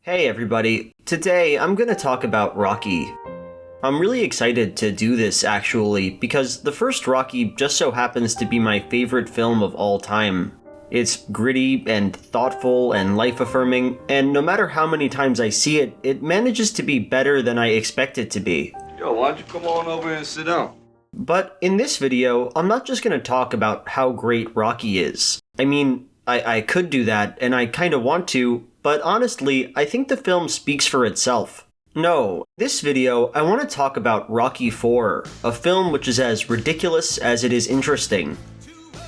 Hey everybody, today I'm gonna talk about Rocky. I'm really excited to do this actually, because the first Rocky just so happens to be my favorite film of all time. It's gritty and thoughtful and life-affirming, and no matter how many times I see it, it manages to be better than I expect it to be. Yo, why don't you come on over and sit down? But in this video, I'm not just gonna talk about how great Rocky is. I mean, I could do that, and I kinda want to, but honestly, I think the film speaks for itself. No, this video, I want to talk about Rocky IV, a film which is as ridiculous as it is interesting.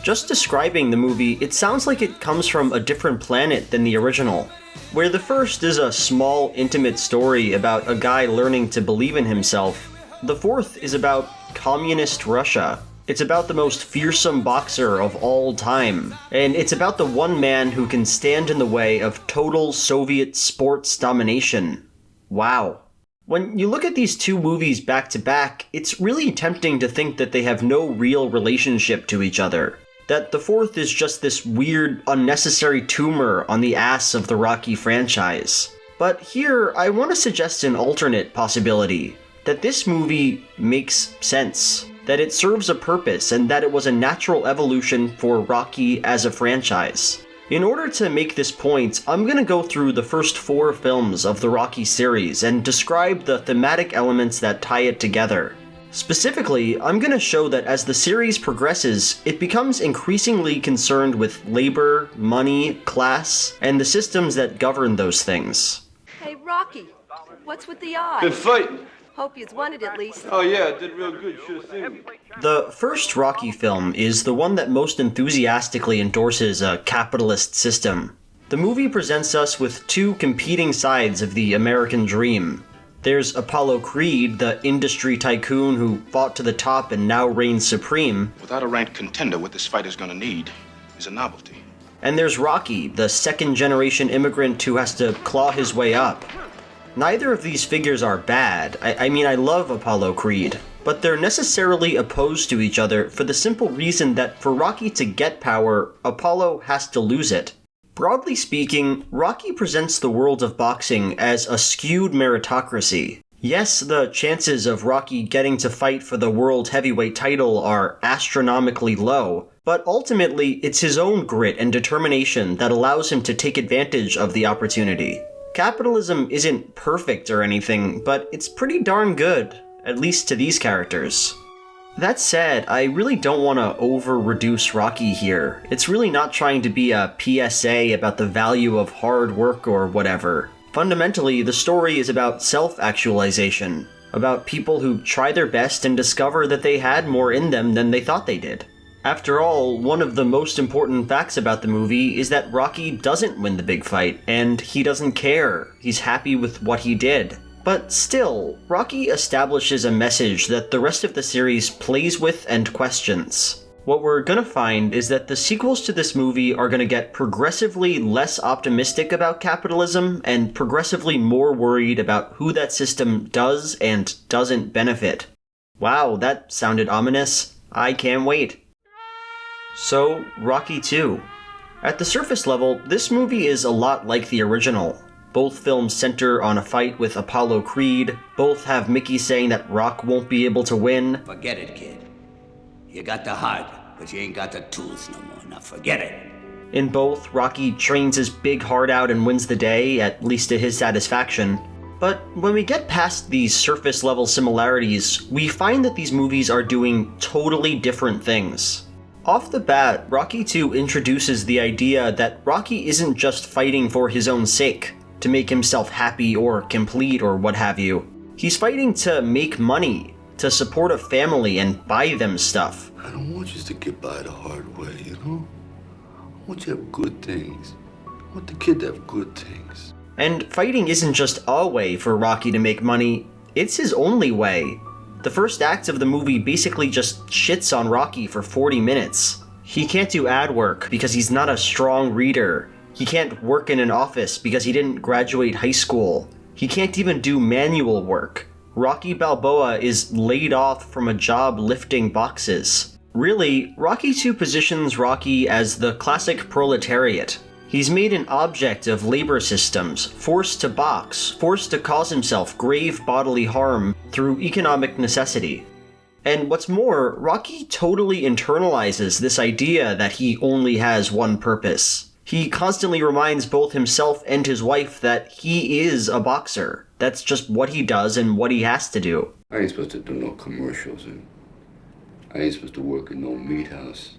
Just describing the movie, it sounds like it comes from a different planet than the original, where the first is a small, intimate story about a guy learning to believe in himself. The fourth is about communist Russia. It's about the most fearsome boxer of all time, and it's about the one man who can stand in the way of total Soviet sports domination. Wow. When you look at these two movies back to back, it's really tempting to think that they have no real relationship to each other. That the fourth is just this weird, unnecessary tumor on the ass of the Rocky franchise. But here, I want to suggest an alternate possibility. That this movie makes sense. That it serves a purpose, and that it was a natural evolution for Rocky as a franchise. In order to make this point, I'm gonna go through the first 4 films of the Rocky series and describe the thematic elements that tie it together. Specifically, I'm gonna show that as the series progresses, it becomes increasingly concerned with labor, money, class, and the systems that govern those things. Hey, Rocky, what's with the eye? Been fighting. Hope you's won it at least. Oh yeah, I did real good. You should have seen me. The first Rocky film is the one that most enthusiastically endorses a capitalist system. The movie presents us with 2 competing sides of the American dream. There's Apollo Creed, the industry tycoon who fought to the top and now reigns supreme. Without a ranked contender, what this fighter's gonna need is a novelty. And there's Rocky, the second-generation immigrant who has to claw his way up. Neither of these figures are bad. I mean, I love Apollo Creed, but they're necessarily opposed to each other for the simple reason that for Rocky to get power, Apollo has to lose it. Broadly speaking, Rocky presents the world of boxing as a skewed meritocracy. Yes, the chances of Rocky getting to fight for the world heavyweight title are astronomically low, but ultimately it's his own grit and determination that allows him to take advantage of the opportunity. Capitalism isn't perfect or anything, but it's pretty darn good, at least to these characters. That said, I really don't want to over-reduce Rocky here. It's really not trying to be a PSA about the value of hard work or whatever. Fundamentally, the story is about self-actualization, about people who try their best and discover that they had more in them than they thought they did. After all, one of the most important facts about the movie is that Rocky doesn't win the big fight, and he doesn't care. He's happy with what he did. But still, Rocky establishes a message that the rest of the series plays with and questions. What we're gonna find is that the sequels to this movie are gonna get progressively less optimistic about capitalism and progressively more worried about who that system does and doesn't benefit. Wow, that sounded ominous. I can't wait. So, Rocky II. At the surface level, this movie is a lot like the original. Both films center on a fight with Apollo Creed, both have Mickey saying that Rock won't be able to win. Forget it, kid. You got the heart, but you ain't got the tools no more. Now forget it. In both, Rocky trains his big heart out and wins the day, at least to his satisfaction. But when we get past these surface level similarities, we find that these movies are doing totally different things. Off the bat, Rocky II introduces the idea that Rocky isn't just fighting for his own sake, to make himself happy or complete or what have you. He's fighting to make money, to support a family and buy them stuff. I don't want you to get by the hard way, you know? I want you to have good things. I want the kid to have good things. And fighting isn't just a way for Rocky to make money, it's his only way. The first act of the movie basically just shits on Rocky for 40 minutes. He can't do ad work because he's not a strong reader. He can't work in an office because he didn't graduate high school. He can't even do manual work. Rocky Balboa is laid off from a job lifting boxes. Really, Rocky II positions Rocky as the classic proletariat. He's made an object of labor systems, forced to box, forced to cause himself grave bodily harm through economic necessity. And what's more, Rocky totally internalizes this idea that he only has one purpose. He constantly reminds both himself and his wife that he is a boxer. That's just what he does and what he has to do. I ain't supposed to do no commercials, and I ain't supposed to work in no meat house.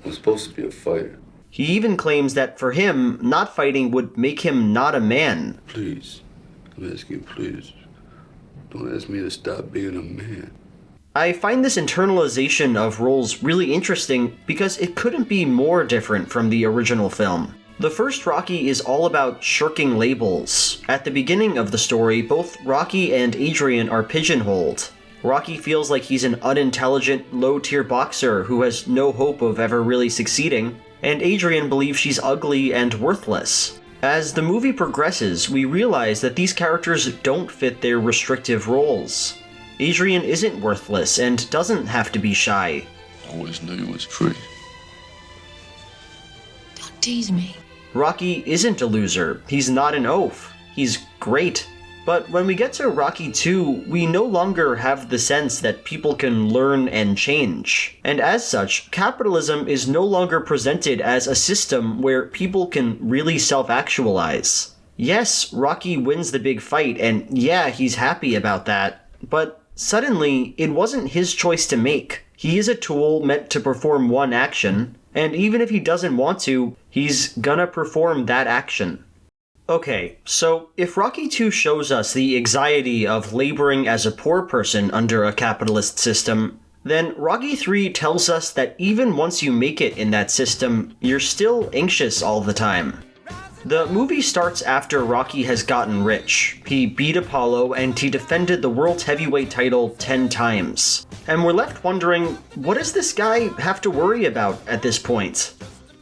I'm supposed to be a fighter. He even claims that for him, not fighting would make him not a man. Please, I'm asking you, please, don't ask me to stop being a man. I find this internalization of roles really interesting because it couldn't be more different from the original film. The first Rocky is all about shirking labels. At the beginning of the story, both Rocky and Adrian are pigeonholed. Rocky feels like he's an unintelligent, low-tier boxer who has no hope of ever really succeeding, and Adrian believes she's ugly and worthless. As the movie progresses, we realize that these characters don't fit their restrictive roles. Adrian isn't worthless and doesn't have to be shy. I always knew you was pretty. Don't tease me. Rocky isn't a loser. He's not an oaf. He's great. But when we get to Rocky 2, we no longer have the sense that people can learn and change. And as such, capitalism is no longer presented as a system where people can really self-actualize. Yes, Rocky wins the big fight, and yeah, he's happy about that, but suddenly, it wasn't his choice to make. He is a tool meant to perform one action, and even if he doesn't want to, he's gonna perform that action. Okay, so if Rocky 2 shows us the anxiety of laboring as a poor person under a capitalist system, then Rocky 3 tells us that even once you make it in that system, you're still anxious all the time. The movie starts after Rocky has gotten rich. He beat Apollo and he defended the world heavyweight title 10 times. And we're left wondering, what does this guy have to worry about at this point?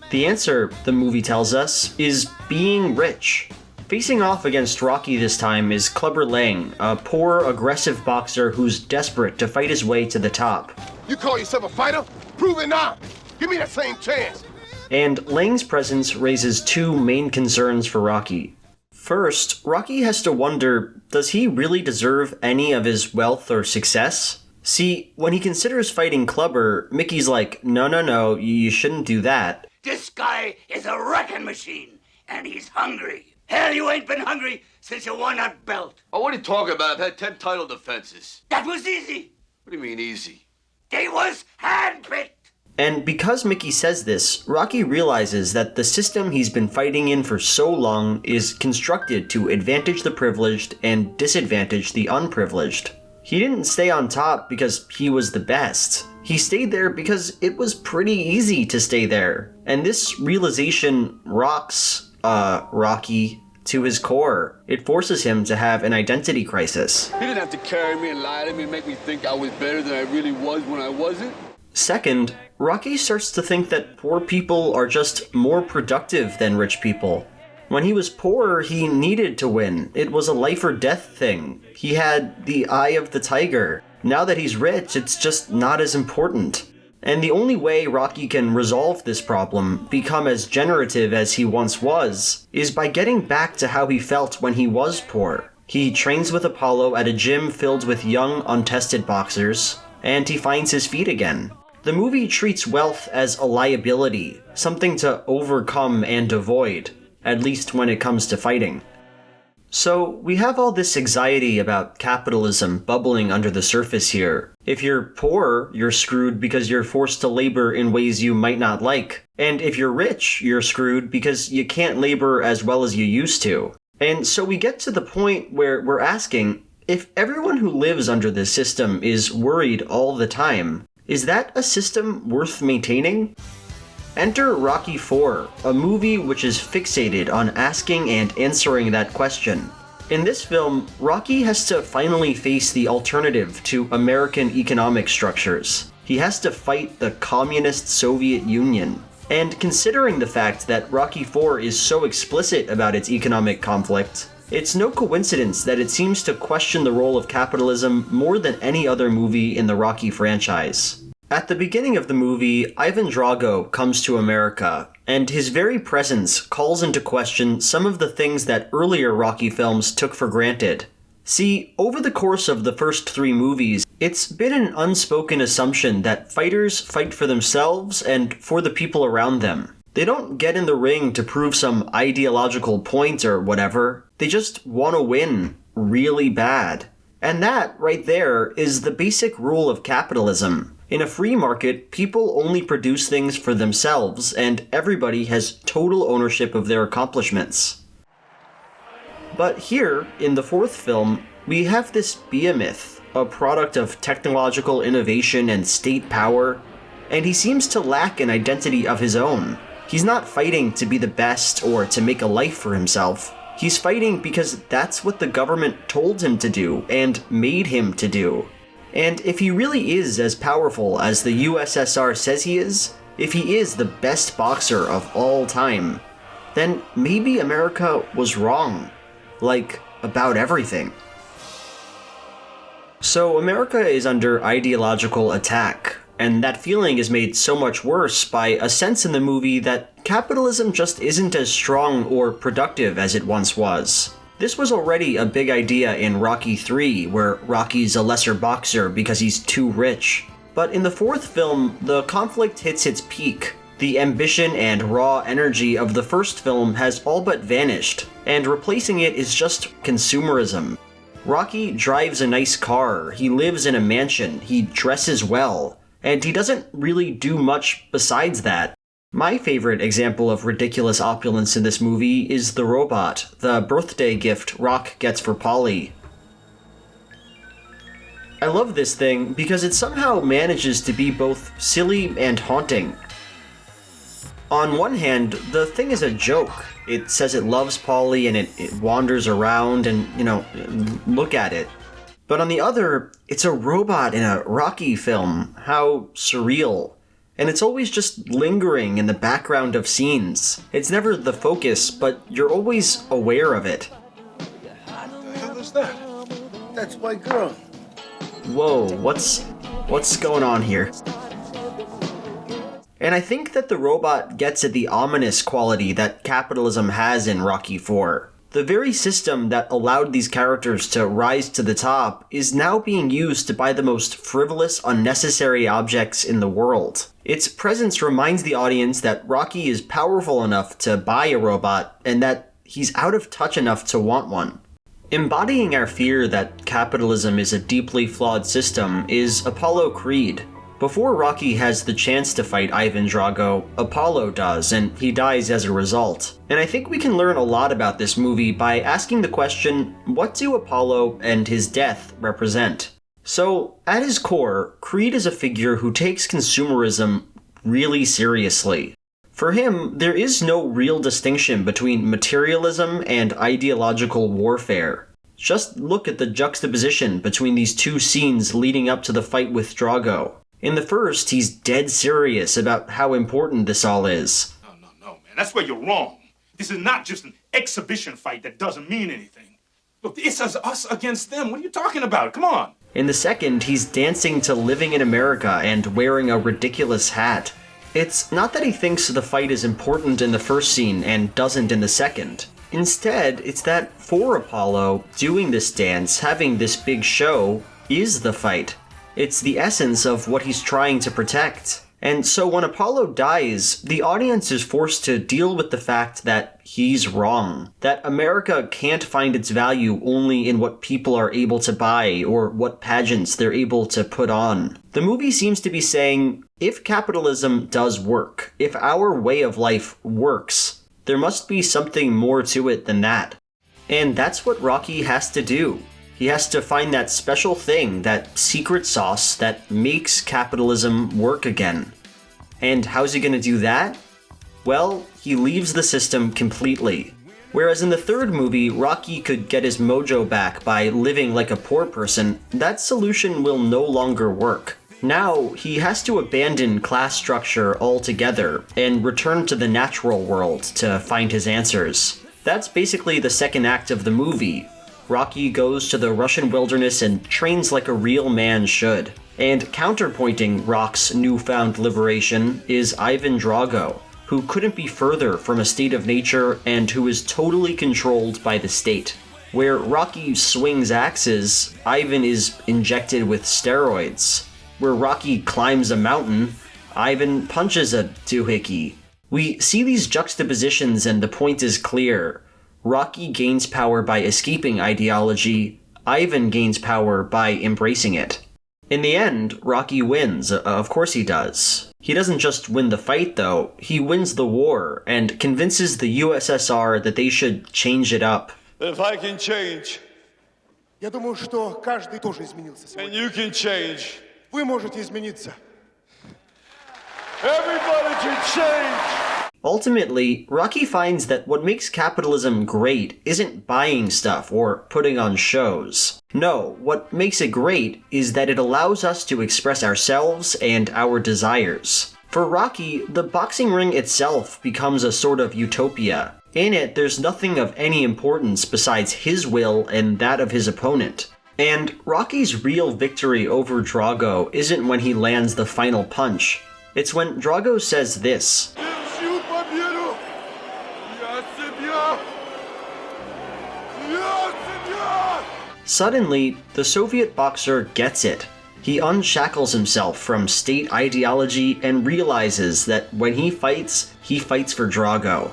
The answer, the movie tells us, is being rich. Facing off against Rocky this time is Clubber Lang, a poor, aggressive boxer who's desperate to fight his way to the top. You call yourself a fighter? Prove it now! Give me that same chance! And Lang's presence raises two main concerns for Rocky. First, Rocky has to wonder, does he really deserve any of his wealth or success? See, when he considers fighting Clubber, Mickey's like, no, you shouldn't do that. This guy is a wrecking machine, and he's hungry. Hell, you ain't been hungry since you won that belt. Oh, what are you talking about? I've had 10 title defenses. That was easy. What do you mean easy? They was handpicked. And because Mickey says this, Rocky realizes that the system he's been fighting in for so long is constructed to advantage the privileged and disadvantage the unprivileged. He didn't stay on top because he was the best. He stayed there because it was pretty easy to stay there. And this realization rocks, Rocky to his core. It forces him to have an identity crisis. He didn't have to carry me and lie to me and make me think I was better than I really was when I wasn't. Second, Rocky starts to think that poor people are just more productive than rich people. When he was poor, he needed to win. It was a life or death thing. He had the eye of the tiger. Now that he's rich, it's just not as important. And the only way Rocky can resolve this problem, become as generative as he once was, is by getting back to how he felt when he was poor. He trains with Apollo at a gym filled with young, untested boxers, and he finds his feet again. The movie treats wealth as a liability, something to overcome and avoid, at least when it comes to fighting. So, we have all this anxiety about capitalism bubbling under the surface here. If you're poor, you're screwed because you're forced to labor in ways you might not like. And if you're rich, you're screwed because you can't labor as well as you used to. And so we get to the point where we're asking, if everyone who lives under this system is worried all the time, is that a system worth maintaining? Enter Rocky IV, a movie which is fixated on asking and answering that question. In this film, Rocky has to finally face the alternative to American economic structures. He has to fight the communist Soviet Union. And considering the fact that Rocky IV is so explicit about its economic conflict, it's no coincidence that it seems to question the role of capitalism more than any other movie in the Rocky franchise. At the beginning of the movie, Ivan Drago comes to America. and his very presence calls into question some of the things that earlier Rocky films took for granted. See, over the course of the first 3 movies, it's been an unspoken assumption that fighters fight for themselves and for the people around them. They don't get in the ring to prove some ideological point or whatever. They just want to win really bad. And that, right there, is the basic rule of capitalism. In a free market, people only produce things for themselves, and everybody has total ownership of their accomplishments. But here, in the 4th film, we have this behemoth, a product of technological innovation and state power, and he seems to lack an identity of his own. He's not fighting to be the best or to make a life for himself. He's fighting because that's what the government told him to do and made him to do. And if he really is as powerful as the USSR says he is, if he is the best boxer of all time, then maybe America was wrong. Like, about everything. So America is under ideological attack, and that feeling is made so much worse by a sense in the movie that capitalism just isn't as strong or productive as it once was. This was already a big idea in Rocky III, where Rocky's a lesser boxer because he's too rich. But in the 4th film, the conflict hits its peak. The ambition and raw energy of the first film has all but vanished, and replacing it is just consumerism. Rocky drives a nice car, he lives in a mansion, he dresses well, and he doesn't really do much besides that. My favorite example of ridiculous opulence in this movie is the robot, the birthday gift Rock gets for Polly. I love this thing because it somehow manages to be both silly and haunting. On one hand, the thing is a joke. It says it loves Polly and it wanders around and, look at it. But on the other, it's a robot in a Rocky film. How surreal. And it's always just lingering in the background of scenes. It's never the focus, but you're always aware of it. What the hell is that? That's my girl. Whoa, what's going on here? And I think that the robot gets at the ominous quality that capitalism has in Rocky IV. The very system that allowed these characters to rise to the top is now being used to buy the most frivolous, unnecessary objects in the world. Its presence reminds the audience that Rocky is powerful enough to buy a robot, and that he's out of touch enough to want one. Embodying our fear that capitalism is a deeply flawed system is Apollo Creed. Before Rocky has the chance to fight Ivan Drago, Apollo does, and he dies as a result. And I think we can learn a lot about this movie by asking the question, what do Apollo and his death represent? So, at his core, Creed is a figure who takes consumerism really seriously. For him, there is no real distinction between materialism and ideological warfare. Just look at the juxtaposition between these two scenes leading up to the fight with Drago. In the first, he's dead serious about how important this all is. No, man. That's where you're wrong. This is not just an exhibition fight that doesn't mean anything. Look, it's us against them. What are you talking about? Come on. In the second, he's dancing to Living in America and wearing a ridiculous hat. It's not that he thinks the fight is important in the first scene and doesn't in the second. Instead, it's that for Apollo, doing this dance, having this big show, is the fight. It's the essence of what he's trying to protect. And so when Apollo dies, the audience is forced to deal with the fact that he's wrong. That America can't find its value only in what people are able to buy or what pageants they're able to put on. The movie seems to be saying, if capitalism does work, if our way of life works, there must be something more to it than that. And that's what Rocky has to do. He has to find that special thing, that secret sauce that makes capitalism work again. And how's he going to do that? Well, he leaves the system completely. Whereas in the third movie, Rocky could get his mojo back by living like a poor person, that solution will no longer work. Now, he has to abandon class structure altogether and return to the natural world to find his answers. That's basically the second act of the movie. Rocky goes to the Russian wilderness and trains like a real man should. And counterpointing Rock's newfound liberation is Ivan Drago, who couldn't be further from a state of nature and who is totally controlled by the state. Where Rocky swings axes, Ivan is injected with steroids. Where Rocky climbs a mountain, Ivan punches a doohickey. We see these juxtapositions and the point is clear. Rocky gains power by escaping ideology, Ivan gains power by embracing it. In the end, Rocky wins, of course he does. He doesn't just win the fight though, he wins the war and convinces the USSR that they should change it up. If I can change, Я думаю, что каждый тоже изменился and сегодня. you can change, Вы можете измениться. everybody can change. Ultimately, Rocky finds that what makes capitalism great isn't buying stuff or putting on shows. No, what makes it great is that it allows us to express ourselves and our desires. For Rocky, the boxing ring itself becomes a sort of utopia. In it, there's nothing of any importance besides his will and that of his opponent. And Rocky's real victory over Drago isn't when he lands the final punch. It's when Drago says this. Suddenly, the Soviet boxer gets it. He unshackles himself from state ideology and realizes that when he fights for Drago.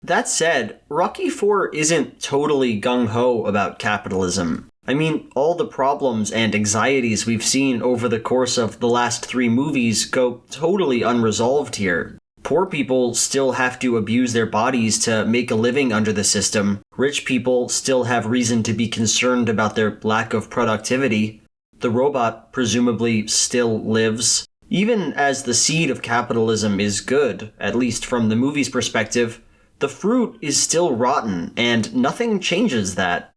That said, Rocky IV isn't totally gung-ho about capitalism. I mean, all the problems and anxieties we've seen over the course of the last 3 movies go totally unresolved here. Poor people still have to abuse their bodies to make a living under the system. Rich people still have reason to be concerned about their lack of productivity. The robot presumably still lives. Even as the seed of capitalism is good, at least from the movie's perspective, the fruit is still rotten, and nothing changes that.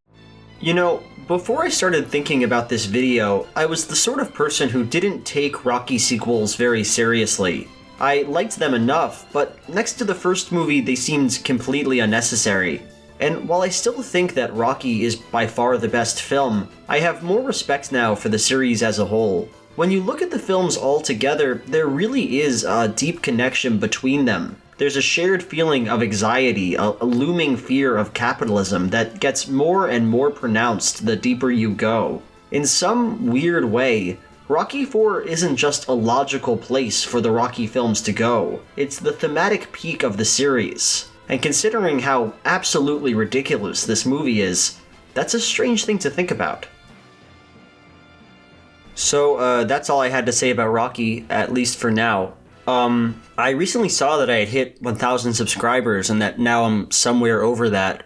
You know, before I started thinking about this video, I was the sort of person who didn't take Rocky sequels very seriously. I liked them enough, but next to the first movie they seemed completely unnecessary. And while I still think that Rocky is by far the best film, I have more respect now for the series as a whole. When you look at the films all together, there really is a deep connection between them. There's a shared feeling of anxiety, a looming fear of capitalism that gets more and more pronounced the deeper you go. In some weird way, Rocky IV isn't just a logical place for the Rocky films to go, it's the thematic peak of the series. And considering how absolutely ridiculous this movie is, that's a strange thing to think about. So, that's all I had to say about Rocky, at least for now. I recently saw that I had hit 1,000 subscribers and that now I'm somewhere over that.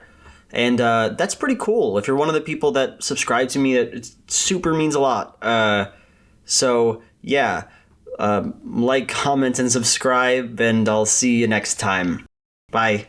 And that's pretty cool. If you're one of the people that subscribe to me, it super means a lot. So, yeah. Like, comment, and subscribe, and I'll see you next time. Bye.